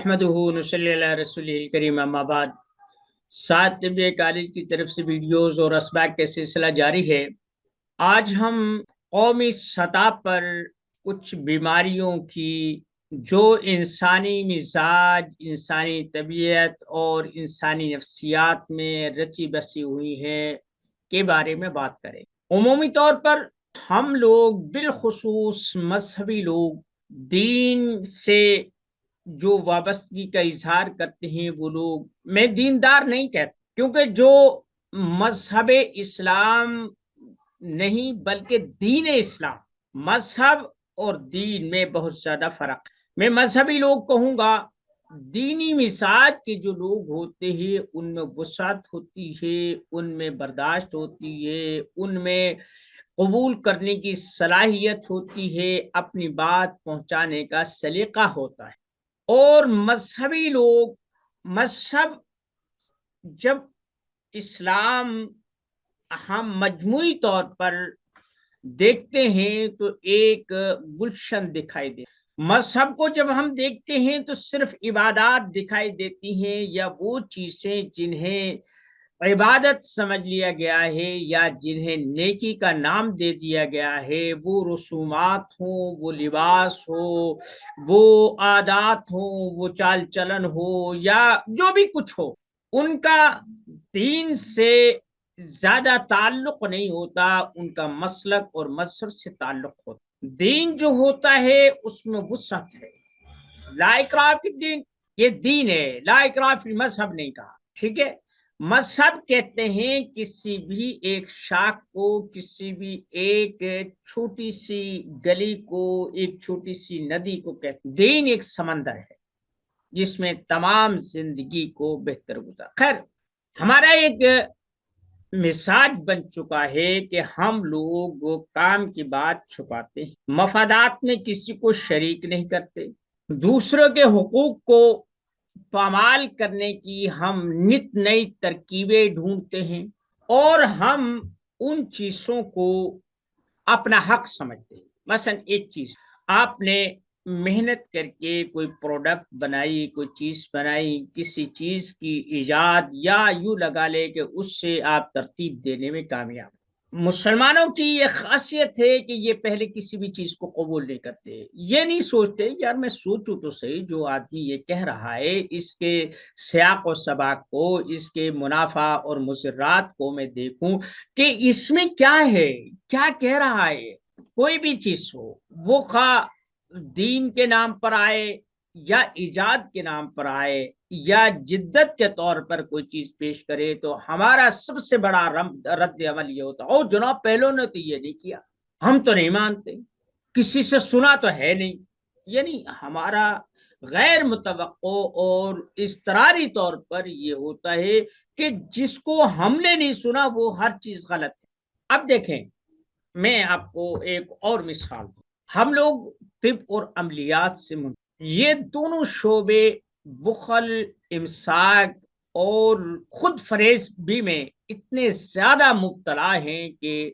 نحمدہ نصلی علی رسولہ الکریم اما بعد۔ سات طبی کالج کی طرف سے ویڈیوز اور اسباق کا سلسلہ جاری ہے۔ آج ہم قومی سطح پر کچھ بیماریوں کی جو انسانی مزاج، انسانی طبیعت اور انسانی نفسیات میں رچی بسی ہوئی ہیں کے بارے میں بات کریں۔ عمومی طور پر ہم لوگ بالخصوص مذہبی لوگ دین سے جو وابستگی کا اظہار کرتے ہیں وہ لوگ، میں دیندار نہیں کہتا، کیونکہ جو مذہب اسلام نہیں بلکہ دین اسلام، مذہب اور دین میں بہت زیادہ فرق ہے۔ میں مذہبی لوگ کہوں گا، دینی مزاج کے جو لوگ ہوتے ہیں ان میں وسعت ہوتی ہے، ان میں برداشت ہوتی ہے، ان میں قبول کرنے کی صلاحیت ہوتی ہے، اپنی بات پہنچانے کا سلیقہ ہوتا ہے۔ اور مذہبی لوگ، مذہب جب اسلام ہم مجموعی طور پر دیکھتے ہیں تو ایک گلشن دکھائی دے۔ مذہب کو جب ہم دیکھتے ہیں تو صرف عبادات دکھائی دیتی ہیں، یا وہ چیزیں جنہیں عبادت سمجھ لیا گیا ہے یا جنہیں نیکی کا نام دے دیا گیا ہے، وہ رسومات ہوں، وہ لباس ہو، وہ عادات ہوں، وہ چال چلن ہو، یا جو بھی کچھ ہو، ان کا دین سے زیادہ تعلق نہیں ہوتا، ان کا مسلک اور مذہب سے تعلق ہوتا۔ دین جو ہوتا ہے اس میں وسعت ہے، لا اکراہ فی الدین، یہ دین ہے، لا اکراہ فی المذہب نہیں کہا، ٹھیک ہے۔ مذہب کہتے ہیں کسی بھی ایک شاخ کو، کسی بھی ایک چھوٹی سی گلی کو، ایک چھوٹی سی ندی کو کہتے ہیں۔ دین ایک سمندر ہے جس میں تمام زندگی کو بہتر گزار۔ خیر، ہمارا ایک مزاج بن چکا ہے کہ ہم لوگ کام کی بات چھپاتے ہیں، مفادات میں کسی کو شریک نہیں کرتے، دوسروں کے حقوق کو پامال کرنے کی ہم نت نئی ترکیبیں ڈھونڈتے ہیں، اور ہم ان چیزوں کو اپنا حق سمجھتے ہیں۔ مثلا ایک چیز، آپ نے محنت کر کے کوئی پروڈکٹ بنائی، کوئی چیز بنائی، کسی چیز کی ایجاد، یا یوں لگا لے کہ اس سے آپ ترتیب دینے میں کامیاب۔ مسلمانوں کی یہ خاصیت ہے کہ یہ پہلے کسی بھی چیز کو قبول نہیں کرتے، یہ نہیں سوچتے یار میں سوچوں تو صحیح، جو آدمی یہ کہہ رہا ہے اس کے سیاق و سباق کو، اس کے منافع اور مضرات کو میں دیکھوں کہ اس میں کیا ہے، کیا کہہ رہا ہے۔ کوئی بھی چیز ہو، وہ خواہ دین کے نام پر آئے یا ایجاد کے نام پر آئے یا جدت کے طور پر کوئی چیز پیش کرے، تو ہمارا سب سے بڑا رد عمل یہ ہوتا ہے، او جناب پہلوں نے تو یہ نہیں کیا، ہم تو نہیں مانتے، کسی سے سنا تو ہے نہیں۔ یعنی ہمارا غیر متوقع اور اضطراری طور پر یہ ہوتا ہے کہ جس کو ہم نے نہیں سنا وہ ہر چیز غلط ہے۔ اب دیکھیں، میں آپ کو ایک اور مثال دوں۔ ہم لوگ طب اور عملیات سے یہ دونوں شعبے بخل، امساک اور خود فریب بھی میں اتنے زیادہ مبتلا ہیں کہ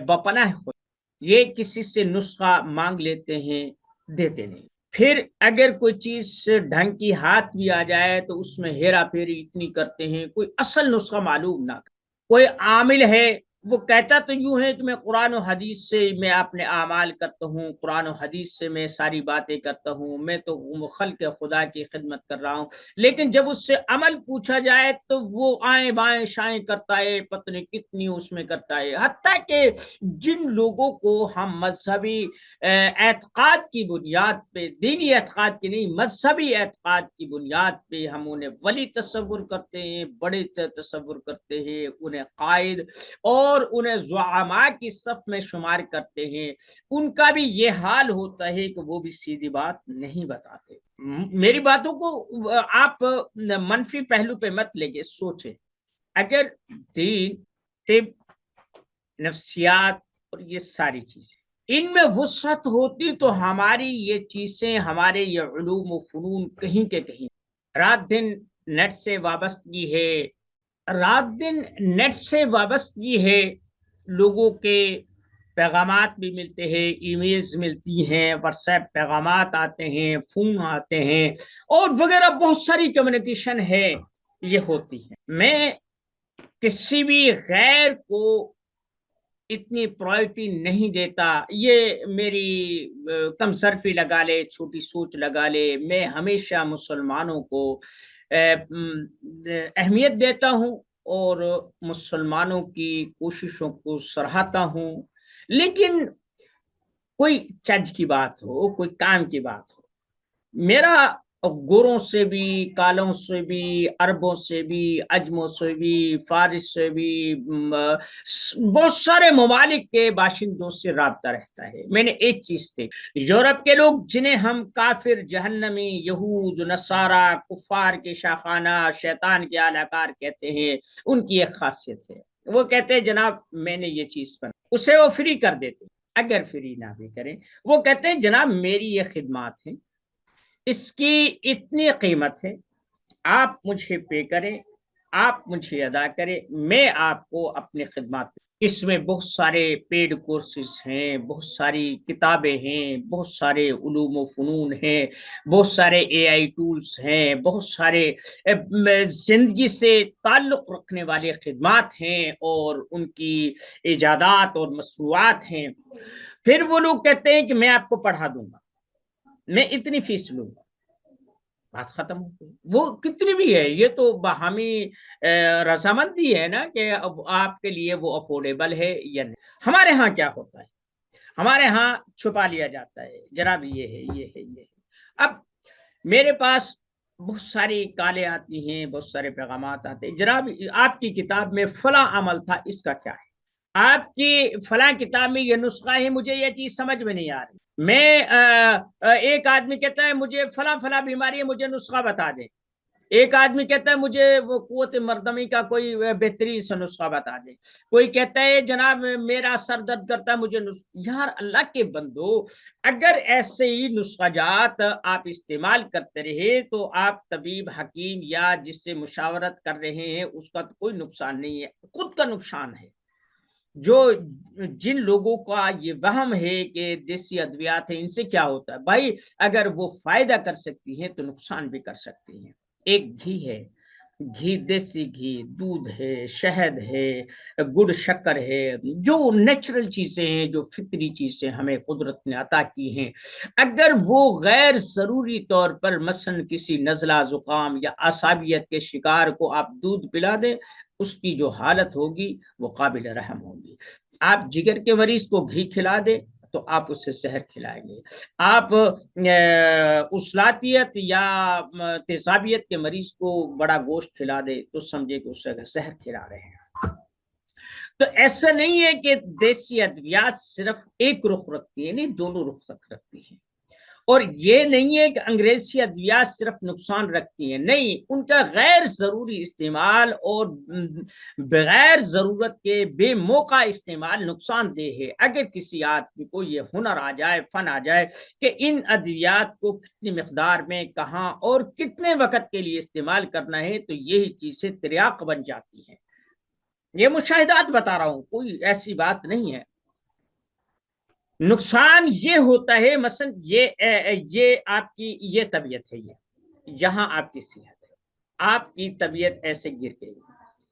بپناہ خود یہ کسی سے نسخہ مانگ لیتے ہیں، دیتے نہیں۔ پھر اگر کوئی چیز ڈھنگ کی ہاتھ بھی آ جائے تو اس میں ہیرا پھیری اتنی کرتے ہیں، کوئی اصل نسخہ معلوم نہ کرے۔ کوئی عامل ہے، وہ کہتا تو یوں ہے کہ میں قرآن و حدیث سے میں اپنے اعمال کرتا ہوں، قرآن و حدیث سے میں ساری باتیں کرتا ہوں، میں تو خلق خدا کی خدمت کر رہا ہوں، لیکن جب اس سے عمل پوچھا جائے تو وہ آئیں بائیں شائیں کرتا ہے، پتہ نہیں کتنی اس میں کرتا ہے۔ حتیٰ کہ جن لوگوں کو ہم مذہبی اعتقاد کی بنیاد پہ، دینی اعتقاد کی نہیں، مذہبی اعتقاد کی بنیاد پہ ہم انہیں ولی تصور کرتے ہیں، بڑے تصور کرتے ہیں، انہیں قائد اور انہیں زعماء کی صف میں شمار کرتے ہیں، ان کا بھی یہ حال ہوتا ہے کہ وہ بھی سیدھی بات نہیں بتاتے۔ میری باتوں کو آپ منفی پہلو پہ مت لے کے سوچیں۔ اگر دین، طب، نفسیات اور یہ ساری چیزیں ان میں وسعت ہوتی تو ہماری یہ چیزیں، ہمارے یہ علوم و فنون کہیں کے کہیں۔ رات دن نیٹ سے وابستگی ہے، رات دن نیٹ سے وابستگی ہے، لوگوں کے پیغامات بھی ملتے ہیں، ای میلز ملتی ہیں، واٹس ایپ پیغامات آتے ہیں، فون آتے ہیں اور وغیرہ بہت ساری کمیونیکیشن ہے یہ ہوتی ہے۔ میں کسی بھی غیر کو اتنی پرائرٹی نہیں دیتا، یہ میری کم صرفی لگا لے، چھوٹی سوچ لگا لے۔ میں ہمیشہ مسلمانوں کو اہمیت دیتا ہوں اور مسلمانوں کی کوششوں کو سراہتا ہوں، لیکن کوئی چج کی بات ہو، کوئی کام کی بات ہو، میرا گوروں سے بھی، کالوں سے بھی، عربوں سے بھی، عجموں سے بھی، فارس سے بھی، بہت سارے ممالک کے باشندوں سے رابطہ رہتا ہے۔ میں نے ایک چیز دیکھی، یورپ کے لوگ جنہیں ہم کافر، جہنمی، یہود، نصارہ، کفار کے شاخانہ، شیطان کے اعلی کار کہتے ہیں، ان کی ایک خاصیت ہے، وہ کہتے ہیں جناب میں نے یہ چیز پر، اسے وہ فری کر دیتے، اگر فری نہ بھی کریں وہ کہتے ہیں جناب میری یہ خدمات ہیں، اس کی اتنی قیمت ہے، آپ مجھے پے کریں، آپ مجھے ادا کریں، میں آپ کو اپنی خدمات۔ اس میں بہت سارے پیڈ کورسز ہیں، بہت ساری کتابیں ہیں، بہت سارے علوم و فنون ہیں، بہت سارے اے آئی ٹولز ہیں، بہت سارے زندگی سے تعلق رکھنے والے خدمات ہیں اور ان کی ایجادات اور مصنوعات ہیں۔ پھر وہ لوگ کہتے ہیں کہ میں آپ کو پڑھا دوں گا، میں اتنی فیس لوں گا، بات ختم ہو گئی۔ وہ کتنی بھی ہے، یہ تو باہمی رضامندی ہے نا کہ اب آپ کے لیے وہ افورڈیبل ہے یا نہیں۔ ہمارے ہاں کیا ہوتا ہے، ہمارے ہاں چھپا لیا جاتا ہے، جناب یہ ہے یہ ہے یہ ہے۔ اب میرے پاس بہت ساری کالیں آتی ہیں، بہت سارے پیغامات آتے ہیں، جناب آپ کی کتاب میں فلاں عمل تھا، اس کا کیا ہے؟ آپ کی فلاں کتاب میں یہ نسخہ ہے، مجھے یہ چیز سمجھ میں نہیں آ رہی۔ میں ایک آدمی کہتا ہے مجھے فلاں فلاں بیماری ہے، مجھے نسخہ بتا دیں۔ ایک آدمی کہتا ہے مجھے وہ قوت مردمی کا کوئی بہترین سا نسخہ بتا دیں۔ کوئی کہتا ہے جناب میرا سر درد کرتا ہے، مجھے یار اللہ کے بندو، اگر ایسے ہی نسخہ جات آپ استعمال کرتے رہے تو آپ طبیب، حکیم یا جس سے مشاورت کر رہے ہیں اس کا تو کوئی نقصان نہیں ہے، خود کا نقصان ہے۔ جو جن لوگوں کا یہ وہم ہے کہ دیسی ادویات ہیں ان سے کیا ہوتا ہے، بھائی اگر وہ فائدہ کر سکتی ہیں تو نقصان بھی کر سکتی ہیں۔ ایک گھی ہے، گھی دیسی گھی، دودھ ہے، شہد ہے، گڑ شکر ہے، جو نیچرل چیزیں ہیں، جو فطری چیزیں ہمیں قدرت نے عطا کی ہیں، اگر وہ غیر ضروری طور پر مثلا کسی نزلہ، زکام یا اعصابیت کے شکار کو آپ دودھ پلا دیں، اس کی جو حالت ہوگی وہ قابل رحم ہوگی۔ آپ جگر کے مریض کو گھی کھلا دیں تو آپ اسے زہر کھلائیں گے۔ آپ اصلاطیت یا تیزابیت کے مریض کو بڑا گوشت کھلا دے تو سمجھے کہ اسے زہر کھلا رہے ہیں۔ تو ایسا نہیں ہے کہ دیسی ادویات صرف ایک رخ رکھتی ہیں، نہیں، دونوں رخ رکھتی ہیں۔ اور یہ نہیں ہے کہ انگریزی ادویات صرف نقصان رکھتی ہیں، نہیں، ان کا غیر ضروری استعمال اور بغیر ضرورت کے بے موقع استعمال نقصان دہ ہے۔ اگر کسی آدمی کو یہ ہنر آ جائے، فن آ جائے کہ ان ادویات کو کتنی مقدار میں، کہاں اور کتنے وقت کے لیے استعمال کرنا ہے، تو یہی چیزیں تریاق بن جاتی ہیں۔ یہ مشاہدات بتا رہا ہوں، کوئی ایسی بات نہیں ہے۔ نقصان یہ ہوتا ہے مثلا یہ آپ کی یہ طبیعت ہے، یہ یہاں آپ کی صحت ہے، آپ کی طبیعت ایسے گر گئی،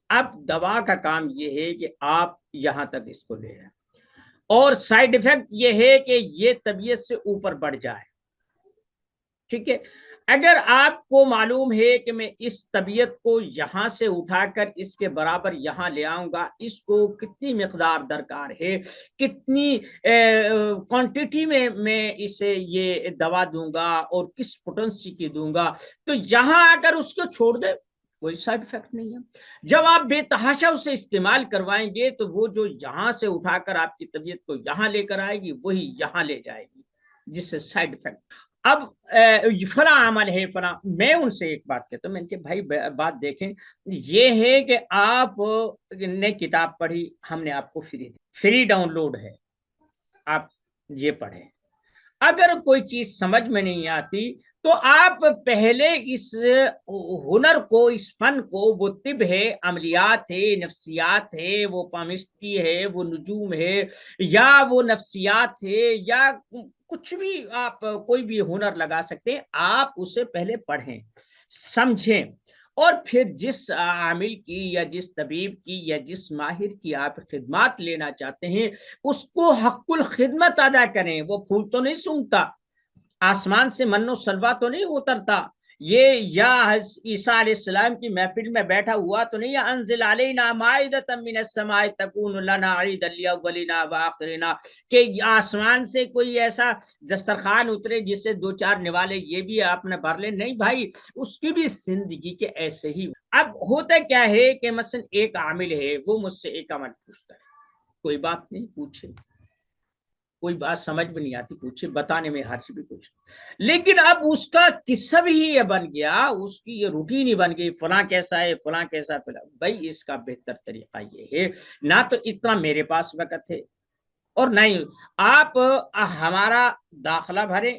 اب دوا کا کام یہ ہے کہ آپ یہاں تک اس کو لے آئیں، اور سائیڈ ایفیکٹ یہ ہے کہ یہ طبیعت سے اوپر بڑھ جائے، ٹھیک ہے۔ اگر آپ کو معلوم ہے کہ میں اس طبیعت کو یہاں سے اٹھا کر اس کے برابر یہاں لے آؤں گا، اس کو کتنی مقدار درکار ہے، کتنی کوانٹٹی میں اسے یہ دوا دوں گا اور کس پوٹنسی کی دوں گا، تو یہاں اگر اس کو چھوڑ دے کوئی سائیڈ افیکٹ نہیں ہے۔ جب آپ بے تحاشا اسے استعمال کروائیں گے تو وہ جو یہاں سے اٹھا کر آپ کی طبیعت کو یہاں لے کر آئے گی وہی یہاں لے جائے گی، جس سے سائیڈ افیکٹ۔ اب فلاں عمل ہے فلاں، میں ان سے ایک بات کہتا ہوں، میں ان کے بھائی بات دیکھیں، یہ ہے کہ آپ نے کتاب پڑھی، ہم نے آپ کو فری ڈاؤن لوڈ ہے، آپ یہ پڑھیں، اگر کوئی چیز سمجھ میں نہیں آتی تو آپ پہلے اس ہنر کو، اس فن کو، وہ طب ہے، عملیات ہے، نفسیات ہے، وہ پامسٹری ہے، وہ نجوم ہے، یا وہ نفسیات ہے، یا کچھ بھی آپ کوئی بھی ہنر لگا سکتے ہیں، آپ اسے پہلے پڑھیں، سمجھیں، اور پھر جس عامل کی یا جس طبیب کی یا جس ماہر کی آپ خدمات لینا چاہتے ہیں اس کو حق الخدمت ادا کریں۔ وہ پھول تو نہیں سونگتا، آسمان سے من و سلوا تو نہیں اترتا، یہ یا عیسیٰ علیہ السلام کی محفل میں بیٹھا ہوا تو نہیں، انزل علینا مائدۃ من السماء تکون لنا عیدا لاولنا وآخرنا، کہ آسمان سے کوئی ایسا دسترخوان اترے جس سے دو چار نوالے یہ بھی آپ نے بھر لیں، نہیں بھائی، اس کی بھی زندگی کے ایسے ہی۔ اب ہوتا کیا ہے کہ مثلا ایک عامل ہے، وہ مجھ سے ایک عمل پوچھتا ہے، کوئی بات نہیں، پوچھے، کوئی بات سمجھ میں نہیں آتی پوچھے، بتانے میں حرج بھی کچھ، لیکن اب اس کا قصہ بھی یہ بن گیا، اس کی یہ روٹین ہی بن گئی، فلاں کیسا ہے، فلاں کیسا ہے۔ بھائی اس کا بہتر طریقہ یہ ہے، نہ تو اتنا میرے پاس وقت ہے، اور نہیں آپ ہمارا داخلہ بھریں،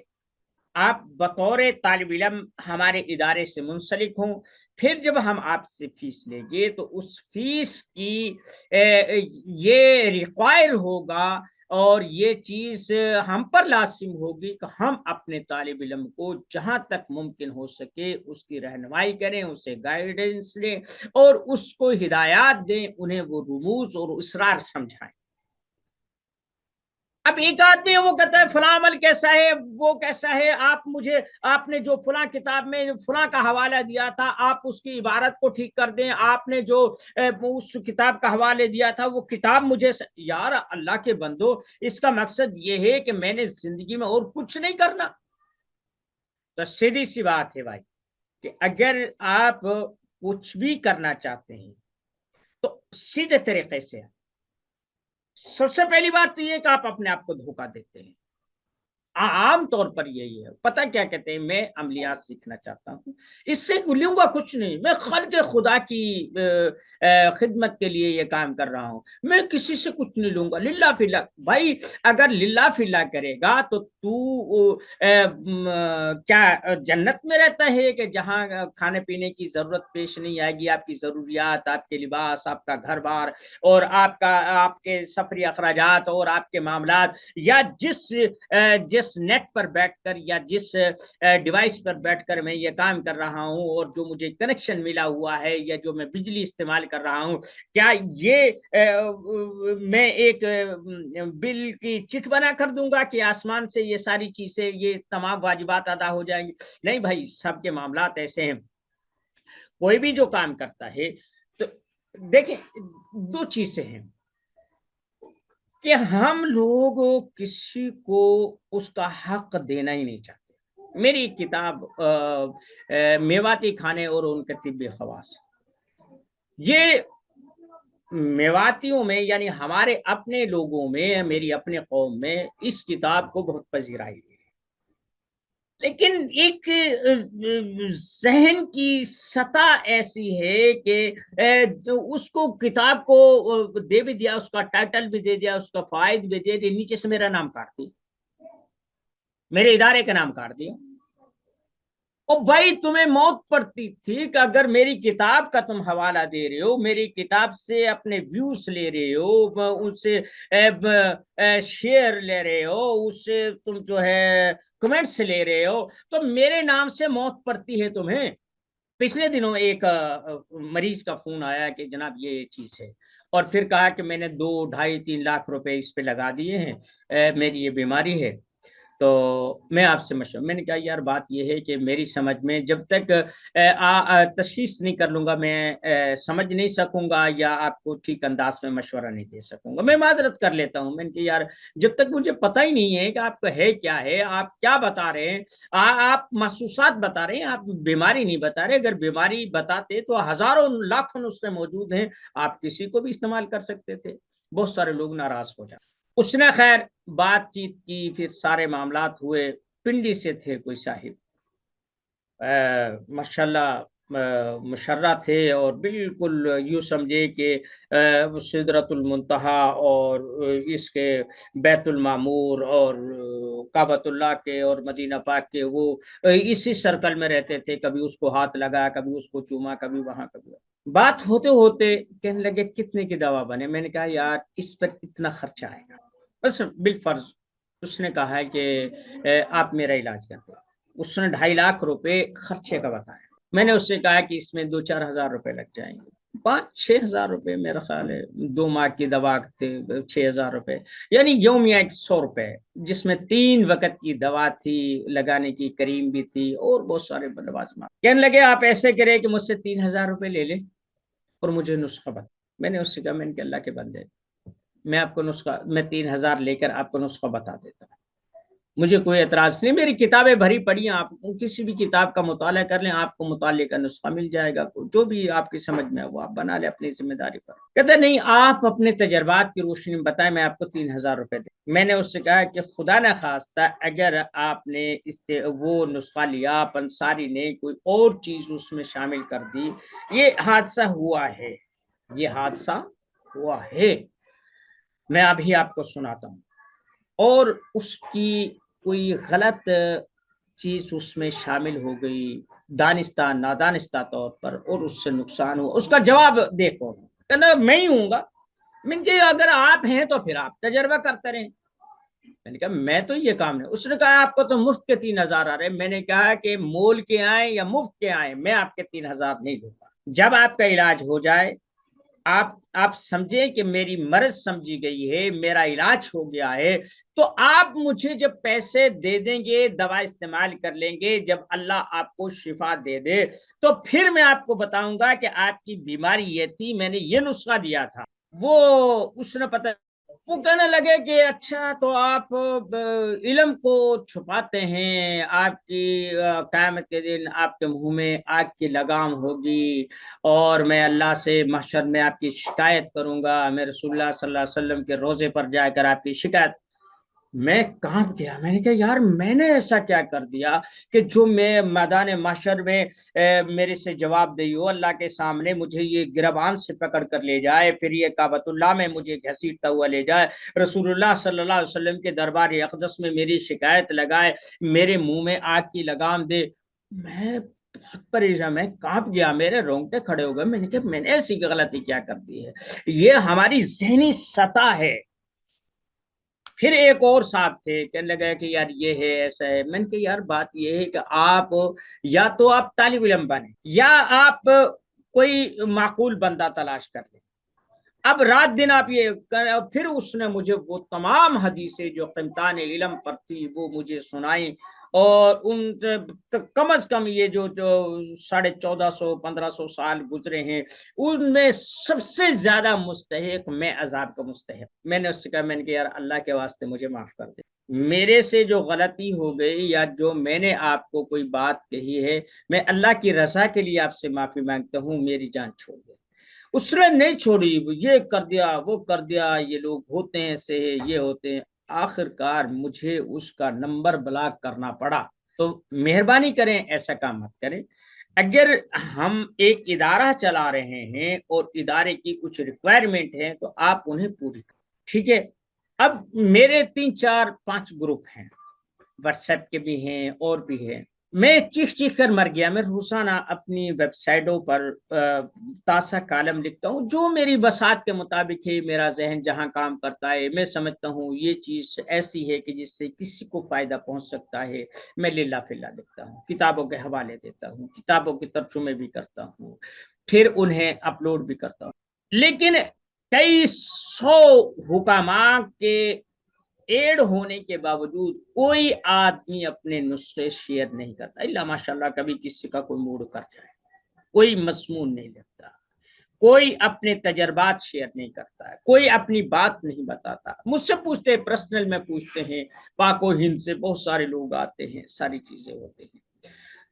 آپ بطور طالب علم ہمارے ادارے سے منسلک ہوں، پھر جب ہم آپ سے فیس لیں گے تو اس فیس کی یہ ریکوائر ہوگا اور یہ چیز ہم پر لازم ہوگی کہ ہم اپنے طالب علم کو جہاں تک ممکن ہو سکے اس کی رہنمائی کریں، اسے گائیڈنس دیں اور اس کو ہدایات دیں، انہیں وہ رموز اور اسرار سمجھائیں۔ اب ایک آدمی وہ کہتا ہے فلاں عمل کیسا ہے، وہ کیسا ہے، آپ نے جو فلاں کتاب میں فلاں کا حوالہ دیا تھا آپ اس کی عبارت کو ٹھیک کر دیں، آپ نے جو اس کتاب کا حوالے دیا تھا وہ کتاب مجھے یار اللہ کے بندو، اس کا مقصد یہ ہے کہ میں نے زندگی میں اور کچھ نہیں کرنا؟ تو سیدھی سی بات ہے بھائی کہ اگر آپ کچھ بھی کرنا چاہتے ہیں تو سیدھے طریقے سے، سب سے پہلی بات تو یہ کہ آپ اپنے آپ کو دھوکہ دیتے ہیں، عام طور پر یہی ہے۔ پتہ کیا کہتے ہیں، میں عملیات سیکھنا چاہتا ہوں، اس سے لوں گا کچھ نہیں، میں خلق خدا کی خدمت کے لیے یہ کام کر رہا ہوں، میں کسی سے کچھ نہیں لوں گا، للہ فی اللہ۔ بھائی اگر للہ فی اللہ کرے گا تو کیا جنت میں رہتا ہے کہ جہاں کھانے پینے کی ضرورت پیش نہیں آئے گی، آپ کی ضروریات، آپ کے لباس، آپ کا گھر بار اور آپ کے سفری اخراجات اور آپ کے معاملات، یا جس نیٹ پر بیٹھ کر یا جس ڈیوائس پر بیٹھ کر میں یہ کام کر رہا ہوں اور جو مجھے کنیکشن ملا ہوا ہے یا جو میں بجلی استعمال کر رہا ہوں، کیا یہ میں ایک بل کی چٹ بنا کر دوں گا کہ آسمان سے یہ ساری چیزیں، یہ تمام واجبات ادا ہو جائیں گی؟ نہیں بھائی، سب کے معاملات ایسے ہیں۔ کوئی بھی جو کام کرتا ہے تو دیکھیں، دو چیزیں ہیں کہ ہم لوگ کسی کو اس کا حق دینا ہی نہیں چاہتے۔ میری کتاب میواتی کھانے اور ان کے طبی خواص، یہ میواتیوں میں یعنی ہمارے اپنے لوگوں میں، میری اپنے قوم میں اس کتاب کو بہت پذیرائی ہے، لیکن ایک ذہن کی سطح ایسی ہے کہ اس کو کتاب کو دے بھی دیا، اس کا ٹائٹل بھی دے دیا، اس کا فائد بھی دے دیا، نیچے سے میرا نام کاٹ دیا، میرے ادارے کا نام کاٹ دیا۔ اور بھائی تمہیں موت پڑتی تھی کہ اگر میری کتاب کا تم حوالہ دے رہے ہو، میری کتاب سے اپنے ویوز لے رہے ہو، ان سے شیئر لے رہے ہو، اس سے تم جو ہے کمنٹس لے رہے ہو، تو میرے نام سے موت پڑتی ہے تمہیں۔ پچھلے دنوں ایک مریض کا فون آیا کہ جناب یہ چیز ہے، اور پھر کہا کہ میں نے 2-2.5-3 لاکھ روپے اس پہ لگا دیے ہیں، میری یہ بیماری ہے، تو میں آپ سے مشورہ، میں نے کہا یار بات یہ ہے کہ میری سمجھ میں جب تک تشخیص نہیں کر لوں گا، میں سمجھ نہیں سکوں گا یا آپ کو ٹھیک انداز میں مشورہ نہیں دے سکوں گا، میں معذرت کر لیتا ہوں۔ میں نے کہا یار جب تک مجھے پتہ ہی نہیں ہے کہ آپ کا ہے کیا ہے، آپ کیا بتا رہے ہیں، آپ محسوسات بتا رہے ہیں، آپ بیماری نہیں بتا رہے، اگر بیماری بتاتے تو ہزاروں لاکھوں نسخے موجود ہیں، آپ کسی کو بھی استعمال کر سکتے تھے، بہت سارے لوگ ناراض ہو جاتے۔ اس نے خیر بات چیت کی، پھر سارے معاملات ہوئے، پنڈی سے تھے کوئی صاحب، ماشاءاللہ مشرہ تھے، اور بالکل یوں سمجھے کہ سدرۃ المنتہا اور اس کے بیت المعمور اور کعبۃ اللہ کے اور مدینہ پاک کے، وہ اسی سرکل میں رہتے تھے، کبھی اس کو ہاتھ لگا، کبھی اس کو چوما، کبھی وہاں کبھی وہاں۔ بات ہوتے ہوتے کہنے لگے کتنے کی دوا بنے؟ میں نے کہا یار اس پر اتنا خرچہ آئے گا، بس بالفرض اس نے کہا ہے کہ آپ میرا علاج کر دو۔ اس نے 2.5 لاکھ روپے خرچے کا بتایا۔ میں نے اس سے کہا کہ اس میں 2-4 ہزار روپے لگ جائیں گے۔ 5-6 ہزار روپے میرا خیال ہے، 2 ماہ کی دوا تھے 6 ہزار روپے، یعنی یومیہ 100 روپے، جس میں 3 وقت کی دوا تھی، لگانے کی کریم بھی تھی اور بہت سارے لوازمات۔ کہنے لگے آپ ایسے کریں کہ مجھ سے 3 ہزار روپے لے لیں اور مجھے نسخہ بتا۔ میں نے اس سے کہا، میں نے کہا اللہ کے بندے، میں آپ کو نسخہ، میں 3 ہزار لے کر آپ کو نسخہ بتا دیتا ہوں، مجھے کوئی اعتراض نہیں، میری کتابیں بھری پڑی ہیں، آپ کسی بھی کتاب کا مطالعہ کر لیں، آپ کو مطالعے کا نسخہ مل جائے گا، جو بھی آپ کی سمجھ میں ہے وہ آپ بنا لیں اپنی ذمہ داری پر۔ کہتے نہیں، آپ اپنے تجربات کی روشنی میں بتائیں، میں آپ کو 3 ہزار روپے دیں۔ میں نے اس سے کہا کہ خدا نہ خواستہ اگر آپ نے وہ نسخہ لیا، پنساری نے کوئی اور چیز اس میں شامل کر دی، یہ حادثہ ہوا ہے، یہ حادثہ ہوا ہے، میں ابھی آپ کو سناتا ہوں، اور اس کی کوئی غلط چیز اس میں شامل ہو گئی دانستہ نادانستہ طور پر، اور اس سے نقصان ہوا، اس کا جواب دیکھو۔ کہنا میں ہی ہوں گا۔ میں نے کہا اگر آپ ہیں تو پھر آپ تجربہ کرتے رہیں۔ میں نے کہا میں تو یہ کام نہیں۔ اس نے کہا آپ کو تو مفت کے 3 ہزار آ رہے۔ میں نے کہا کہ مول کے آئیں یا مفت کے آئیں، میں آپ کے 3 ہزار نہیں دوں گا۔ جب آپ کا علاج ہو جائے، آپ سمجھیں کہ میری مرض سمجھی گئی ہے، میرا علاج ہو گیا ہے، تو آپ مجھے جب پیسے دے دیں گے، دوا استعمال کر لیں گے، جب اللہ آپ کو شفا دے دے تو پھر میں آپ کو بتاؤں گا کہ آپ کی بیماری یہ تھی، میں نے یہ نسخہ دیا تھا۔ وہ اس نے پتہ، وہ کہنے لگے کہ اچھا تو آپ علم کو چھپاتے ہیں، آپ کی قیامت کے دن آپ کے منہ میں آگ کی لگام ہوگی، اور میں اللہ سے محشر میں آپ کی شکایت کروں گا، میں رسول اللہ صلی اللہ علیہ وسلم کے روزے پر جا کر آپ کی شکایت۔ میں کانپ گیا، میں نے کہا یار میں نے ایسا کیا کر دیا کہ جو میں میدان محشر میں میرے سے جواب دہی ہو، اللہ کے سامنے مجھے یہ گربان سے پکڑ کر لے جائے، پھر یہ کعبۃ اللہ میں مجھے گھسیٹتا ہوا لے جائے، رسول اللہ صلی اللہ علیہ وسلم کے دربار اقدس میں میری شکایت لگائے، میرے منہ میں آگ کی لگام دے۔ میں بہت پریشان، میں کانپ گیا، میرے رونگٹے کھڑے ہو گئے۔ میں نے کہا میں نے ایسی غلطی کیا کر دی ہے؟ یہ ہماری ذہنی سطح ہے۔ پھر ایک اور صاحب تھے، کہنے لگا کہ یار یہ ہے ایسا ہے۔ میں نے کہا یار بات یہ ہے کہ آپ یا تو آپ طالب علم بنیں یا آپ کوئی معقول بندہ تلاش کر لیں۔ اب رات دن آپ یہ کریں۔ پھر اس نے مجھے وہ تمام حدیثیں جو قیمتان علم پر تھی وہ مجھے سنائیں، اور ان کم از کم یہ جو 1450-1500 سال گزرے ہیں، ان میں سب سے زیادہ مستحق میں عذاب کا مستحق۔ میں نے اس سے کہا، میں نے کہا یار اللہ کے واسطے مجھے معاف کر دے، میرے سے جو غلطی ہو گئی یا جو میں نے آپ کو کوئی بات کہی ہے، میں اللہ کی رضا کے لیے آپ سے معافی مانگتا ہوں، میری جان چھوڑ دے۔ اس نے نہیں چھوڑی، یہ کر دیا وہ کر دیا، یہ لوگ ہوتے ہیں سے یہ ہوتے ہیں۔ آخر کار مجھے اس کا نمبر بلاک کرنا پڑا۔ تو مہربانی کریں ایسا کام مت کریں۔ اگر ہم ایک ادارہ چلا رہے ہیں اور ادارے کی کچھ ریکوائرمنٹ ہے تو آپ انہیں پوری کریں، ٹھیک ہے؟ اب میرے 3-4-5 گروپ ہیں، واٹس ایپ کے بھی ہیں اور بھی ہیں۔ میں چیخ چیخ کر مر گیا۔ میں روزانہ اپنی ویب سائٹوں پر تازہ کالم لکھتا ہوں جو میری بساط کے مطابق ہے، میرا ذہن جہاں کام کرتا ہے، میں سمجھتا ہوں یہ چیز ایسی ہے کہ جس سے کسی کو فائدہ پہنچ سکتا ہے، میں للہ فی اللہ لکھتا ہوں، کتابوں کے حوالے دیتا ہوں، کتابوں کے ترجمے بھی کرتا ہوں، پھر انہیں اپلوڈ بھی کرتا ہوں۔ لیکن کئی سو حکاماں کے ایڈ ہونے کے باوجود کوئی آدمی اپنے نسخے شیئر نہیں کرتا، الا ماشاءاللہ کبھی کسی کا کوئی موڈ کر جائے، کوئی مضمون نہیں لکھتا، کوئی اپنے تجربات شیئر نہیں کرتا ہے، کوئی اپنی بات نہیں بتاتا۔ مجھ سے پوچھتے ہیں، پرسنل میں پوچھتے ہیں، پاک و ہند سے بہت سارے لوگ آتے ہیں، ساری چیزیں ہوتے ہیں۔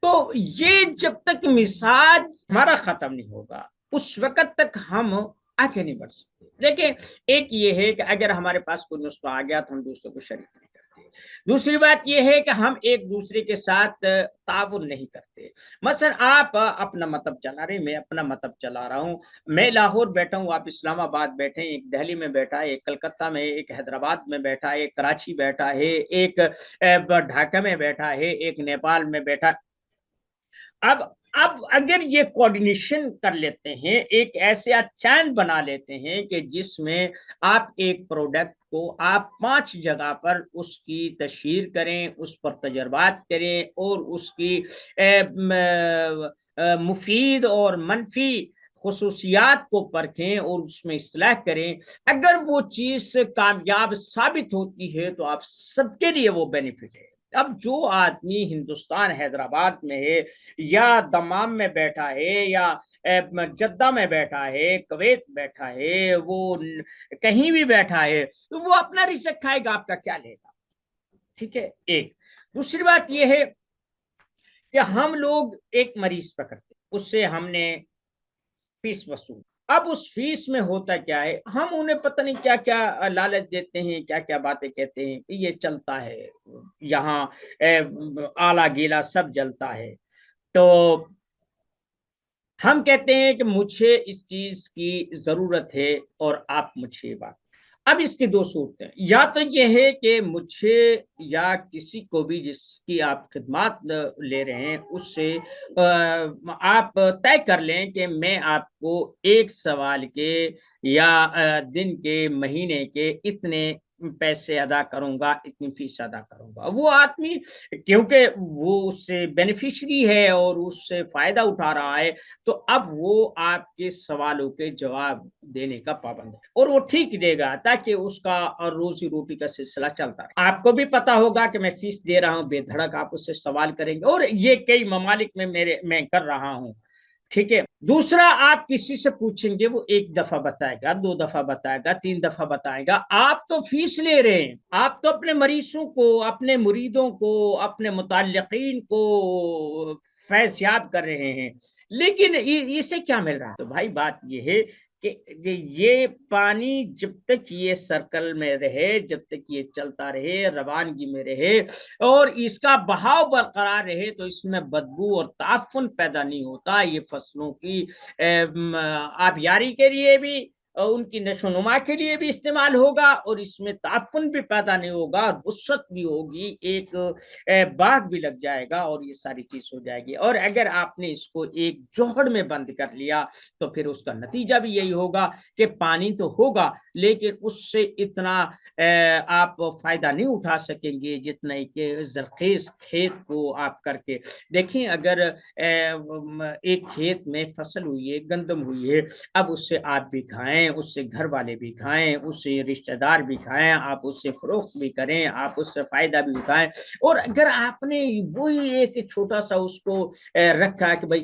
تو یہ جب تک مزاج ہمارا ختم نہیں ہوگا اس وقت تک ہم آگے نہیں بڑھ سکتے۔ دیکھیں ایک یہ ہے کہ اگر ہمارے پاس کوئی نسخہ آ گیا تو ہم دوسروں کو شریک نہیں کرتے، دوسری بات یہ ہے کہ ہم ایک دوسرے کے ساتھ تعاون نہیں کرتے. مثلا آپ اپنا مطلب چلا رہے ہیں، میں اپنا مطلب چلا رہا ہوں. میں لاہور بیٹھا ہوں، آپ اسلام آباد بیٹھے ہیں، ایک دہلی میں بیٹھا ہے، ایک کلکتہ میں، ایک حیدرآباد میں بیٹھا ہے، ایک کراچی بیٹھا ہے، ایک ڈھاکہ میں بیٹھا ہے، ایک نیپال میں بیٹھا. اب اگر یہ کوارڈینیشن کر لیتے ہیں، ایک ایسا چین بنا لیتے ہیں کہ جس میں آپ ایک پروڈکٹ کو آپ 5 جگہ پر اس کی تشہیر کریں، اس پر تجربات کریں اور اس کی مفید اور منفی خصوصیات کو پرکھیں اور اس میں اصلاح کریں. اگر وہ چیز کامیاب ثابت ہوتی ہے تو آپ سب کے لیے وہ بینیفٹ ہے. اب جو آدمی ہندوستان حیدرآباد میں ہے یا دمام میں بیٹھا ہے یا جدہ میں بیٹھا ہے، کویت بیٹھا ہے، وہ کہیں بھی بیٹھا ہے، تو وہ اپنا رزق کھائے گا، آپ کا کیا لے گا؟ ٹھیک ہے. ایک دوسری بات یہ ہے کہ ہم لوگ ایک مریض پکڑتے، اس سے ہم نے فیس وصول. اب اس فیس میں ہوتا کیا ہے، ہم انہیں پتہ نہیں کیا کیا لالچ دیتے ہیں، کیا کیا باتیں کہتے ہیں کہ یہ چلتا ہے یہاں، آلہ گیلا سب جلتا ہے. تو ہم کہتے ہیں کہ مجھے اس چیز کی ضرورت ہے اور آپ مجھے بات. اب اس کی 2 صورتیں، یا تو یہ ہے کہ مجھے یا کسی کو بھی جس کی آپ خدمات لے رہے ہیں اس سے آپ طے کر لیں کہ میں آپ کو ایک سوال کے یا دن کے، مہینے کے اتنے پیسے ادا کروں گا، اتنی فیس ادا کروں گا. وہ آدمی کیونکہ وہ اس سے بینیفیشری ہے اور اس سے فائدہ اٹھا رہا ہے، تو اب وہ آپ کے سوالوں کے جواب دینے کا پابند ہے اور وہ ٹھیک دے گا تاکہ اس کا روزی روٹی کا سلسلہ چلتا رہے. آپ کو بھی پتا ہوگا کہ میں فیس دے رہا ہوں، بے دھڑک آپ اس سے سوال کریں گے اور یہ کئی ممالک میں میں کر رہا ہوں. ٹھیک ہے. دوسرا، آپ کسی سے پوچھیں گے، وہ 1 دفعہ بتائے گا، 2 دفعہ بتائے گا، 3 دفعہ بتائے گا. آپ تو فیس لے رہے ہیں، آپ تو اپنے مریضوں کو، اپنے مریدوں کو، اپنے متعلقین کو فیض یاب کر رہے ہیں، لیکن اسے کیا مل رہا ہے؟ تو بھائی بات یہ ہے کہ یہ پانی جب تک یہ سرکل میں رہے، جب تک یہ چلتا رہے، روانگی میں رہے اور اس کا بہاؤ برقرار رہے، تو اس میں بدبو اور تعفن پیدا نہیں ہوتا. یہ فصلوں کی آبیاری کے لیے بھی، ان کی نشو و نما کے لیے بھی استعمال ہوگا اور اس میں تعفن بھی پیدا نہیں ہوگا، وسعت بھی ہوگی، ایک باغ بھی لگ جائے گا اور یہ ساری چیز ہو جائے گی. اور اگر آپ نے اس کو ایک جوہڑ میں بند کر لیا تو پھر اس کا نتیجہ بھی یہی ہوگا کہ پانی تو ہوگا لیکن اس سے اتنا آپ فائدہ نہیں اٹھا سکیں گے جتنا کہ زرخیز کھیت کو آپ کر کے دیکھیں. اگر ایک کھیت میں فصل ہوئی ہے، گندم ہوئی ہے، اب اس سے آپ بھی کھائیں، اس سے گھر والے بھی کھائیں، اس سے رشتہ دار بھی کھائیں، آپ اس سے فروخت بھی کریں، آپ اس سے فائدہ بھی اٹھائیں. اور اگر آپ نے وہی ایک چھوٹا سا اس کو رکھا کہ بھائی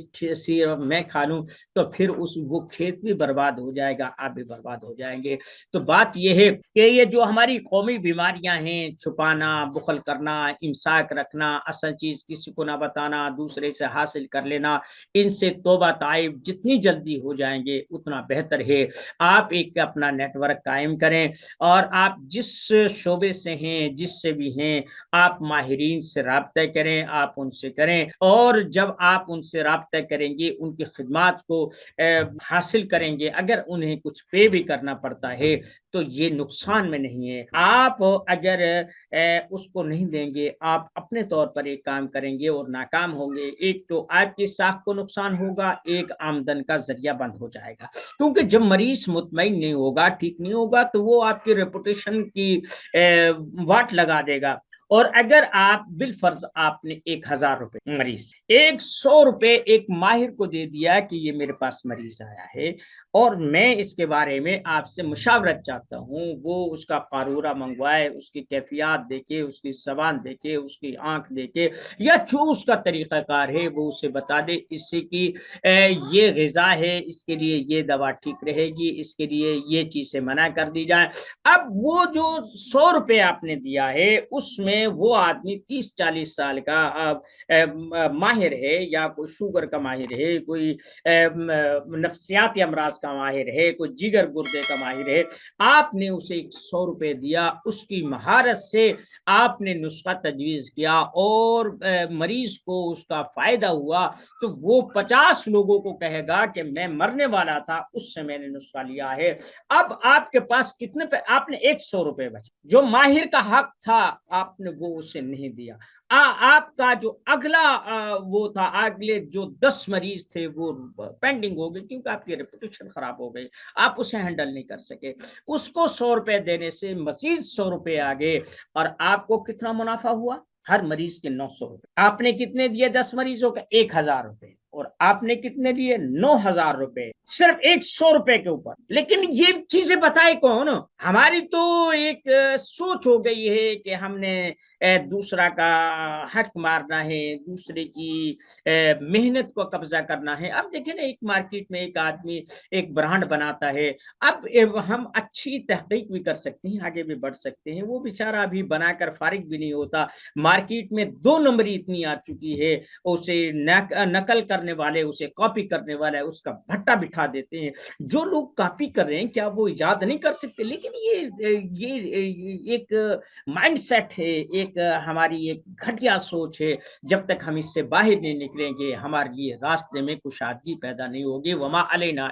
میں کھا لوں، تو پھر وہ کھیت بھی برباد ہو جائے گا، آپ بھی برباد ہو جائیں گے. تو بات یہ ہے کہ یہ جو ہماری قومی بیماریاں ہیں، چھپانا، بخل کرنا، امساک رکھنا، اصل چیز کسی کو نہ بتانا، دوسرے سے حاصل کر لینا، ان سے توبہ طائب جتنی جلدی ہو جائیں گے اتنا بہتر ہے. آپ ایک اپنا نیٹ ورک قائم کریں اور آپ جس شعبے سے ہیں، جس سے بھی ہیں، آپ ماہرین سے رابطہ کریں، آپ ان سے کریں. اور جب آپ ان سے رابطہ کریں گے، ان کی خدمات کو حاصل کریں گے، اگر انہیں کچھ پے بھی کرنا پڑتا ہے تو یہ نقصان میں نہیں ہے. آپ اگر اس کو نہیں دیں گے، آپ اپنے طور پر ایک کام کریں گے اور ناکام ہوں گے. ایک تو آپ کی ساکھ کو نقصان ہوگا، ایک آمدن کا ذریعہ بند ہو جائے گا. کیونکہ جب مریض مطمئن نہیں ہوگا، ٹھیک نہیں ہوگا، تو وہ آپ کی ریپوٹیشن کی واٹ لگا دے گا. اور اگر آپ بالفرض آپ نے 1000 روپے مریض 100 روپے ایک ماہر کو دے دیا کہ یہ میرے پاس مریض آیا ہے اور میں اس کے بارے میں آپ سے مشاورت چاہتا ہوں، وہ اس کا قارورہ منگوائے، اس کی کیفیات دیکھے، اس کی زبان دیکھے، اس کی آنکھ دیکھے، یا جو اس کا طریقہ کار ہے وہ اسے بتا دے، اس سے کی یہ غذا ہے، اس کے لیے یہ دوا ٹھیک رہے گی، اس کے لیے یہ چیزیں منع کر دی جائیں. اب وہ جو 100 روپے آپ نے دیا ہے اس میں میں وہ آدمی 30-40 سال کا ماہر ہے، یا کوئی شوگر کا ماہر ہے، کوئی نفسیاتی امراض کا ماہر ہے، کوئی جگر گردے کا ماہر ہے، آپ نے اسے 100 روپے دیا، اس کی مہارت سے آپ نے نسخہ تجویز کیا اور مریض کو اس کا فائدہ ہوا، تو وہ 50 لوگوں کو کہے گا کہ میں مرنے والا تھا، اس سے میں نے نسخہ لیا ہے۔ اب آپ کے پاس کتنے پہ؟ آپ نے 100 روپے بچا، جو ماہر کا حق تھا آپ نے وہ اسے نہیں دیا۔ آپ کا جو اگلا وہ تھا، اگلے جو 10 مریض تھے وہ پینڈنگ ہو گئے، کیونکہ آپ کی ریپوٹیشن خراب ہو گئی، آپ اسے ہینڈل نہیں کر سکے۔ اس کو 100 روپے دینے سے مزید 100 روپے آگے، اور آپ کو کتنا منافع ہوا؟ ہر مریض کے 900 روپے۔ آپ نے کتنے دیے 10 مریضوں کا؟ 1000 روپے، اور آپ نے کتنے دیے؟ 9000 روپے، صرف 100 روپے کے اوپر۔ لیکن یہ چیزیں بتائے کون؟ ہماری تو ایک سوچ ہو گئی ہے کہ ہم نے دوسرا کا حق مارنا ہے، دوسرے کی محنت کو قبضہ کرنا ہے۔ اب دیکھیں نا، ایک مارکیٹ میں ایک آدمی ایک برانڈ بناتا ہے، اب ہم اچھی تحقیق بھی کر سکتے ہیں، آگے بھی بڑھ سکتے ہیں، وہ بیچارہ ابھی بنا کر فارغ بھی نہیں ہوتا، مارکیٹ میں 2 نمبری اتنی آ چکی ہے، اسے نقل کرنے والے، اسے کاپی کرنے والے اس کا بھٹا بٹھا دیتے ہیں۔ جو لوگ کاپی کر رہے ہیں کیا وہ ایجاد نہیں کر سکتے؟ لیکن یہ ایک مائنڈ سیٹ ہے، ایک ہماری ایک گھٹیا سوچ ہے۔ جب تک ہم اس سے باہر نہیں نکلیں گے، ہمارے لیے راستے میں کشادگی پیدا نہیں ہوگی۔ وما علینا